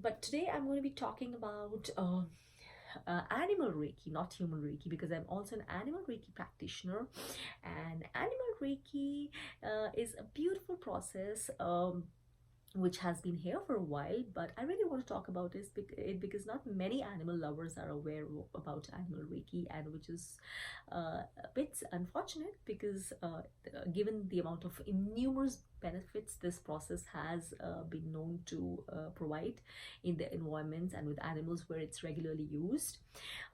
But today I'm going to be talking about animal Reiki, not human Reiki, because I'm also an animal Reiki practitioner. And animal Reiki is a beautiful process. Which has been here for a while, but I really want to talk about it because not many animal lovers are aware about animal Reiki, and which is a bit unfortunate because given the amount of numerous benefits this process has been known to provide in the environments and with animals where it's regularly used.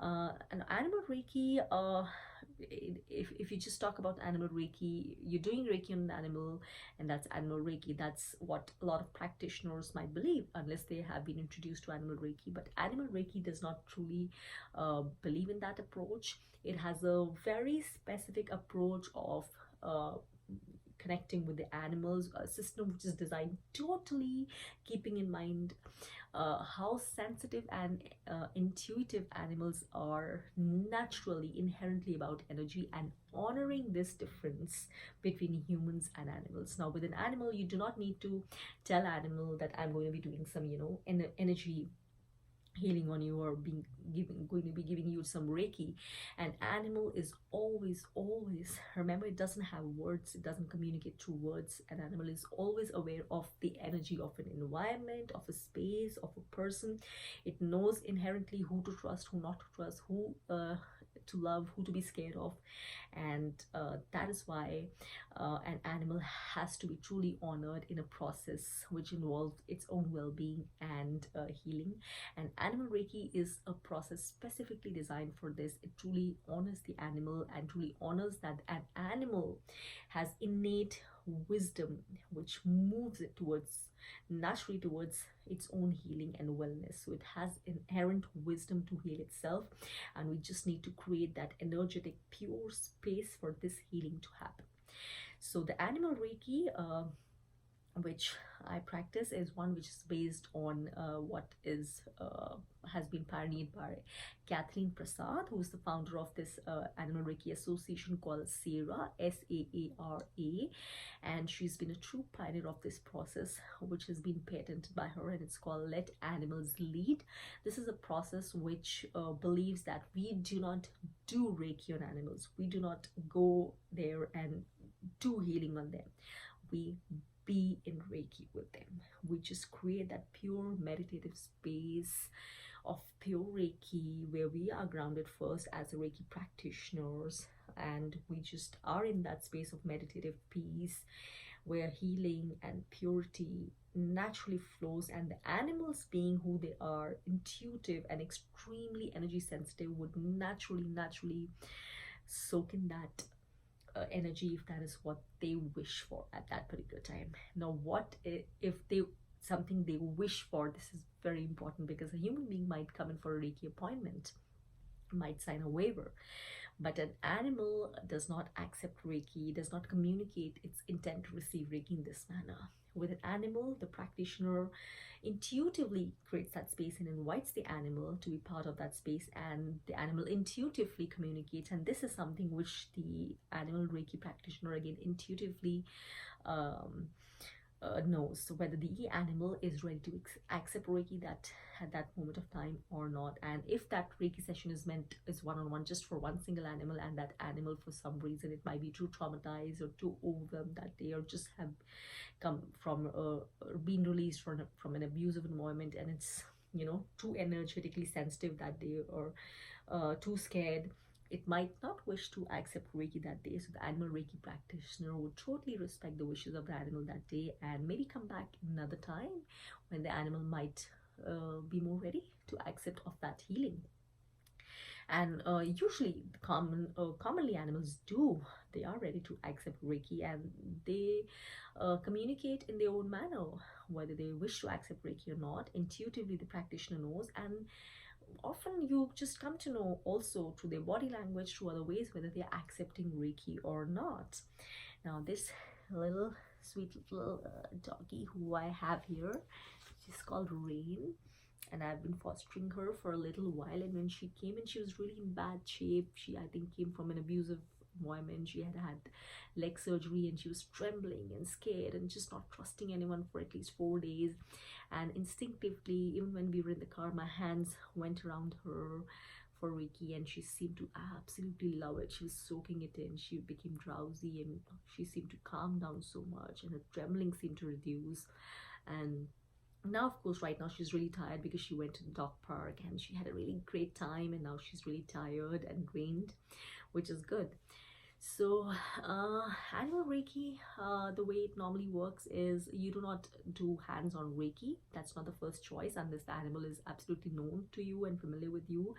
And animal Reiki, if you just talk about animal Reiki, you're doing Reiki on an animal, and that's animal Reiki. That's what a lot of practitioners might believe, unless they have been introduced to animal Reiki. But animal Reiki does not truly believe in that approach. It has a very specific approach of connecting with the animals, a system which is designed totally keeping in mind how sensitive and intuitive animals are naturally, inherently about energy, and honoring this difference between humans and animals. Now, with an animal, you do not need to tell animal that I'm going to be doing some, energy healing on you, or going to be giving you some Reiki. An animal is always, remember, it doesn't have words, it doesn't communicate through words. An animal is always aware of the energy of an environment, of a space, of a person. It knows inherently who to trust, who not to trust, who to love, who to be scared of. And that is why an animal has to be truly honored in a process which involves its own well-being and healing. And animal Reiki is a process specifically designed for this. It truly honors the animal and truly honors that an animal has innate wisdom which moves it naturally towards its own healing and wellness. So it has inherent wisdom to heal itself, and we just need to create that energetic pure space for this healing to happen. So the animal Reiki which I practice is one which is based on what has been pioneered by Kathleen Prasad, who is the founder of this Animal Reiki association called SARA, SAARA, and she's been a true pioneer of this process, which has been patented by her, and it's called Let Animals Lead. This is a process which believes that we do not do Reiki on animals. We do not go there and do healing on them. We be in Reiki with them. We just create that pure meditative space of pure Reiki where we are grounded first as Reiki practitioners, and we just are in that space of meditative peace where healing and purity naturally flows, and the animals, being who they are, intuitive and extremely energy sensitive, would naturally soak in that energy if that is what they wish for at that particular time. Now, what if they something they wish for? This is very important because a human being might come in for a Reiki appointment, might sign a waiver, but an animal does not accept Reiki, does not communicate its intent to receive Reiki in this manner. With an animal, the practitioner intuitively creates that space and invites the animal to be part of that space, and the animal intuitively communicates. And this is something which the animal Reiki practitioner again intuitively knows whether the animal is ready to accept Reiki that at that moment of time or not. And if that Reiki session is one-on-one just for one single animal, and that animal for some reason, it might be too traumatized or too overwhelmed that day, or just have come from being released from an abusive environment, and it's too energetically sensitive that day, or too scared, it might not wish to accept Reiki that day. So the animal Reiki practitioner would totally respect the wishes of the animal that day, and maybe come back another time when the animal might be more ready to accept of that healing. And usually commonly animals they are ready to accept Reiki, and they communicate in their own manner whether they wish to accept Reiki or not. Intuitively the practitioner knows, and often you just come to know also through their body language, through other ways, whether they're accepting Reiki or not. Now, this little sweet little doggy who I have here, she's called Rain, and I've been fostering her for a little while. And when she came in, she was really in bad shape. She, I think, came from an abusive environment. She had had leg surgery and she was trembling and scared and just not trusting anyone for at least 4 days. And instinctively, even when we were in the car, my hands went around her for Reiki, and she seemed to absolutely love it. She was soaking it in. She became drowsy and she seemed to calm down so much, and her trembling seemed to reduce. And now, of course, right now she's really tired because she went to the dog park and she had a really great time, and now she's really tired and drained, which is good. So animal Reiki, the way it normally works is you do not do hands-on Reiki. That's not the first choice unless the animal is absolutely known to you and familiar with you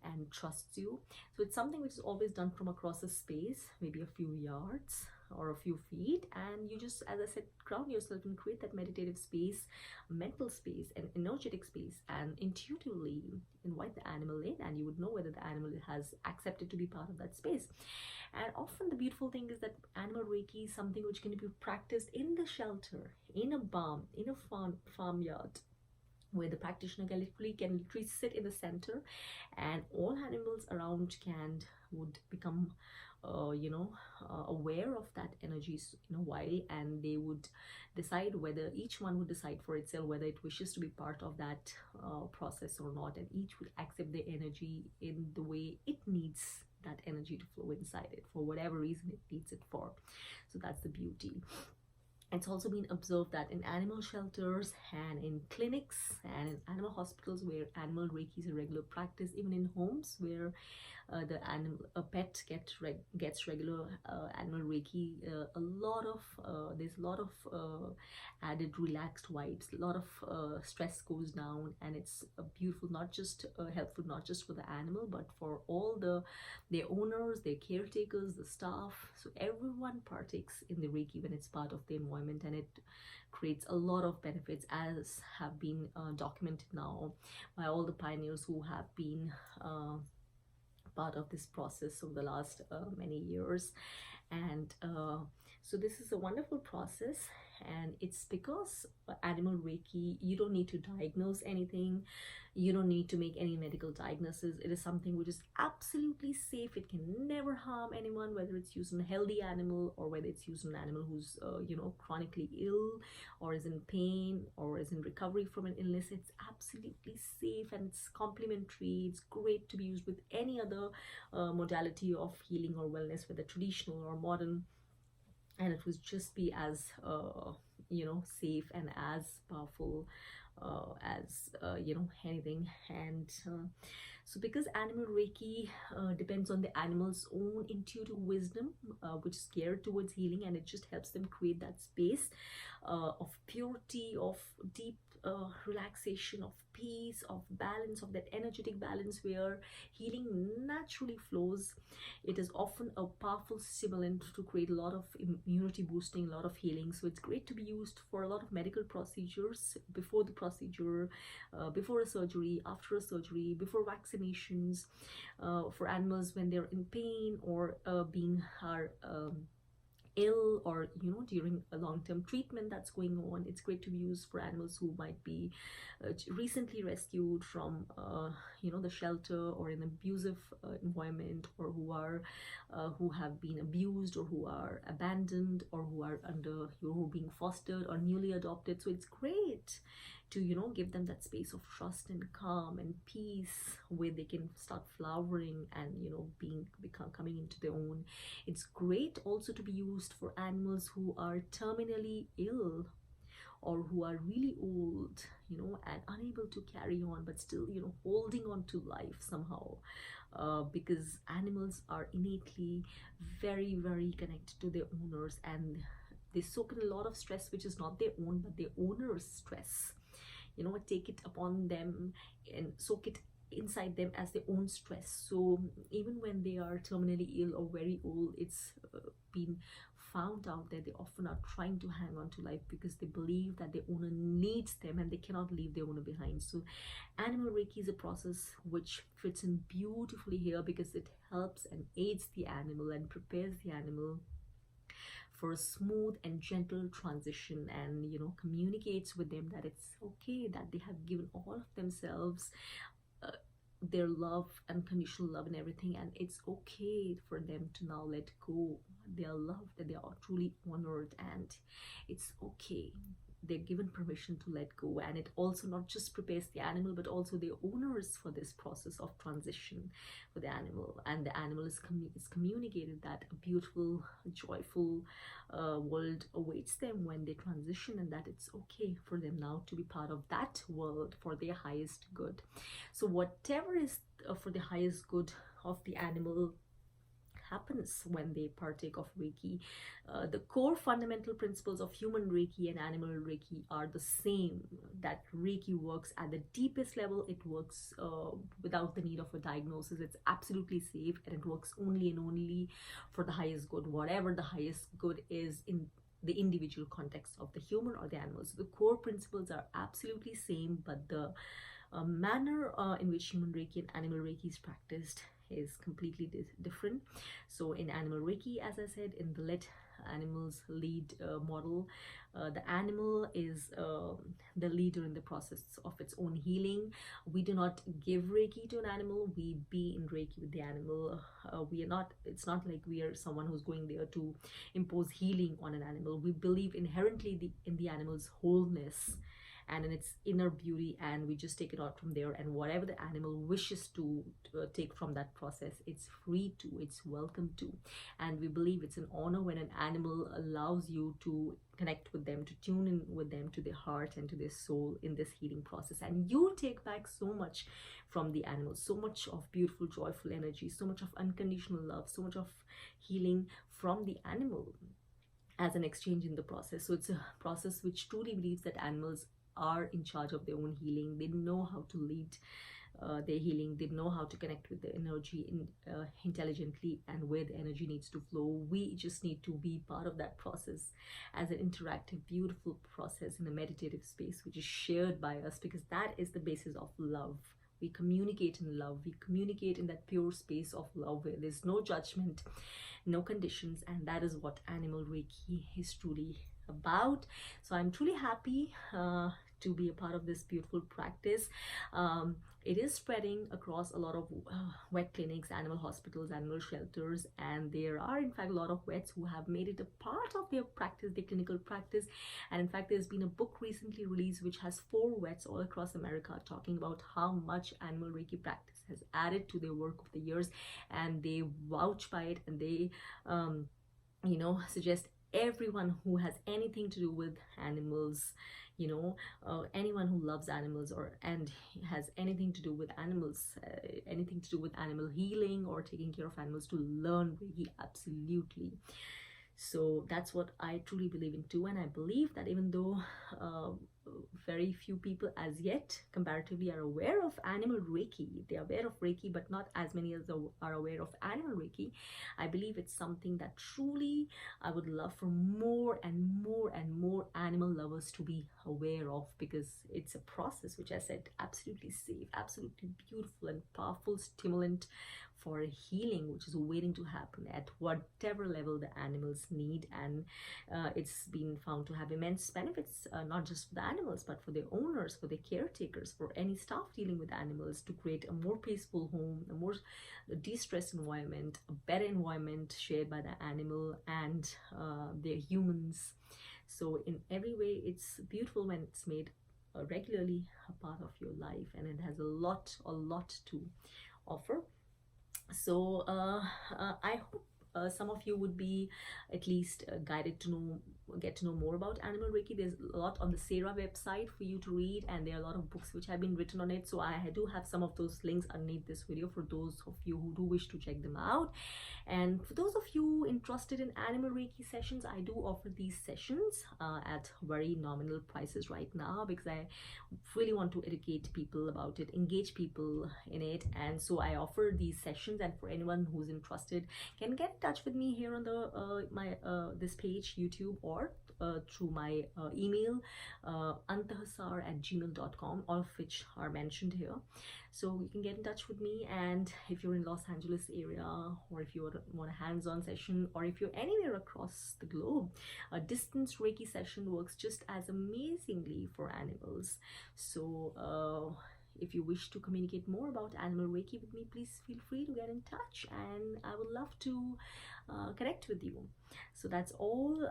and trusts you. So it's something which is always done from across a space, maybe a few yards or a few feet, and you just, as I said, ground yourself and create that meditative space, mental space, and energetic space, and intuitively invite the animal in, and you would know whether the animal has accepted to be part of that space. And often the beautiful thing is that animal Reiki is something which can be practiced in the shelter, in a barn, in a farmyard, where the practitioner can literally sit in the center, and all animals around would become aware of that energy in a while, and they would decide whether each one would decide for itself whether it wishes to be part of that process or not, and each would accept the energy in the way it needs that energy to flow inside it for whatever reason it needs it for. So that's the beauty. It's also been observed that in animal shelters and in clinics and in animal hospitals where animal Reiki is a regular practice, even in homes where a pet gets regular animal Reiki, there's a lot of added relaxed vibes, a lot of stress goes down, and it's beautiful, not just helpful not just for the animal but for all their owners, their caretakers, the staff. So everyone partakes in the Reiki when it's part of the environment, and it creates a lot of benefits, as have been documented now by all the pioneers who have been part of this process over the last many years. And so this is a wonderful process, and it's because animal Reiki, you don't need to diagnose anything, you don't need to make any medical diagnosis. It is something which is absolutely safe. It can never harm anyone, whether it's used on a healthy animal or whether it's used on an animal who's chronically ill or is in pain or is in recovery from an illness. It's absolutely safe and it's complementary. It's great to be used with any other modality of healing or wellness, whether traditional or modern, and it would just be as safe and as powerful as anything. And so because animal Reiki depends on the animal's own intuitive wisdom, which is geared towards healing, and it just helps them create that space of purity, of deep relaxation, of peace, of balance, of that energetic balance where healing naturally flows. It is often a powerful stimulant to create a lot of immunity boosting, a lot of healing. So it's great to be used for a lot of medical procedures, before the procedure, before a surgery, after a surgery, before vaccinations, for animals when they're in pain or are ill, or during a long-term treatment that's going on. It's great to be used for animals who might be recently rescued from the shelter or an abusive environment, or who have been abused, or who are abandoned, or who are who are being fostered or newly adopted. So it's great to give them that space of trust and calm and peace where they can start flowering and coming into their own. It's great also to be used for animals who are terminally ill or who are really old, and unable to carry on, but still holding on to life somehow, because animals are innately very, very connected to their owners, and they soak in a lot of stress which is not their own but their owner's stress. Take it upon them and soak it inside them as their own stress. So even when they are terminally ill or very old, it's been found out that they often are trying to hang on to life because they believe that their owner needs them and they cannot leave their owner behind. So animal Reiki is a process which fits in beautifully here because it helps and aids the animal and prepares the animal for a smooth and gentle transition, and communicates with them that it's okay, that they have given all of themselves their love, unconditional love and everything, and it's okay for them to now let go. They are loved, that they are truly honored, and it's okay. They're given permission to let go, and it also not just prepares the animal but also the owners for this process of transition for the animal. And the animal is communicated that a beautiful, joyful world awaits them when they transition, and that it's okay for them now to be part of that world for their highest good. So whatever is for the highest good of the animal happens when they partake of Reiki. The core fundamental principles of human Reiki and animal Reiki are the same. That Reiki works at the deepest level. It works without the need of a diagnosis. It's absolutely safe, and it works only and only for the highest good, whatever the highest good is in the individual context of the human or the animal. So the core principles are absolutely same, but the manner in which human Reiki and animal Reiki is practiced is completely different. So in animal Reiki, as I said, in the let animals lead model, the animal is the leader in the process of its own healing. We do not give Reiki to an animal, we be in Reiki with the animal. We are not, it's not like we are someone who's going there to impose healing on an animal. We believe inherently in the animal's wholeness and in its inner beauty, and we just take it out from there. And whatever the animal wishes to take from that process, it's free to, it's welcome to. And we believe it's an honor when an animal allows you to connect with them, to tune in with them, to their heart and to their soul in this healing process. And you take back so much from the animal, so much of beautiful, joyful energy, so much of unconditional love, so much of healing from the animal as an exchange in the process. So it's a process which truly believes that animals are in charge of their own healing. They know how to lead their healing. They know how to connect with the energy intelligently and where the energy needs to flow. We just need to be part of that process as an interactive, beautiful process in a meditative space which is shared by us, because that is the basis of love. We communicate in love. We communicate in that pure space of love where there's no judgment, no conditions, and that is what animal Reiki is truly about. So I'm truly happy to be a part of this beautiful practice. It is spreading across a lot of vet clinics, animal hospitals, animal shelters, and there are in fact a lot of vets who have made it a part of their practice, their clinical practice. And in fact, there's been a book recently released which has 4 vets all across America talking about how much animal Reiki practice has added to their work of the years, and they vouch by it, and they suggest everyone who has anything to do with animals, anyone who loves animals and has anything to do with animals, anything to do with animal healing or taking care of animals, to learn Reiki. Absolutely. So that's what I truly believe in too. And I believe that even though very few people as yet comparatively are aware of animal Reiki, they are aware of Reiki but not as many as are aware of animal Reiki, I believe it's something that truly I would love for more and more and more animal lovers to be aware of, because it's a process which I said absolutely safe, absolutely beautiful and powerful stimulant for healing, which is waiting to happen at whatever level the animals need. And it's been found to have immense benefits, not just for the animals but for their owners, for their caretakers, for any staff dealing with animals, to create a more peaceful home, a more de-stressed environment, a better environment shared by the animal and their humans. So in every way it's beautiful when it's made regularly a part of your life, and it has a lot to offer. So I hope some of you would be at least guided to get to know more about animal Reiki. There's a lot on the SARA website for you to read, and there are a lot of books which have been written on it. So I do have some of those links underneath this video for those of you who do wish to check them out. And for those of you interested in animal Reiki sessions, I do offer these sessions at very nominal prices right now, because I really want to educate people about it, engage people in it. And so I offer these sessions, and for anyone who's interested can get in touch with me here on the this page, YouTube, or through my email, antahasar@gmail.com, all of which are mentioned here. So you can get in touch with me. And if you're in Los Angeles area, or if you want a hands-on session, or if you're anywhere across the globe, a distance Reiki session works just as amazingly for animals. So If you wish to communicate more about animal Reiki with me, please feel free to get in touch, and I would love to connect with you. So that's all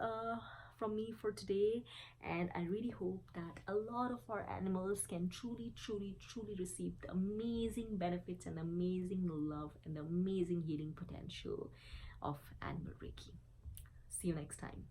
from me for today, and I really hope that a lot of our animals can truly, truly, truly receive the amazing benefits and amazing love and the amazing healing potential of animal Reiki. See you next time.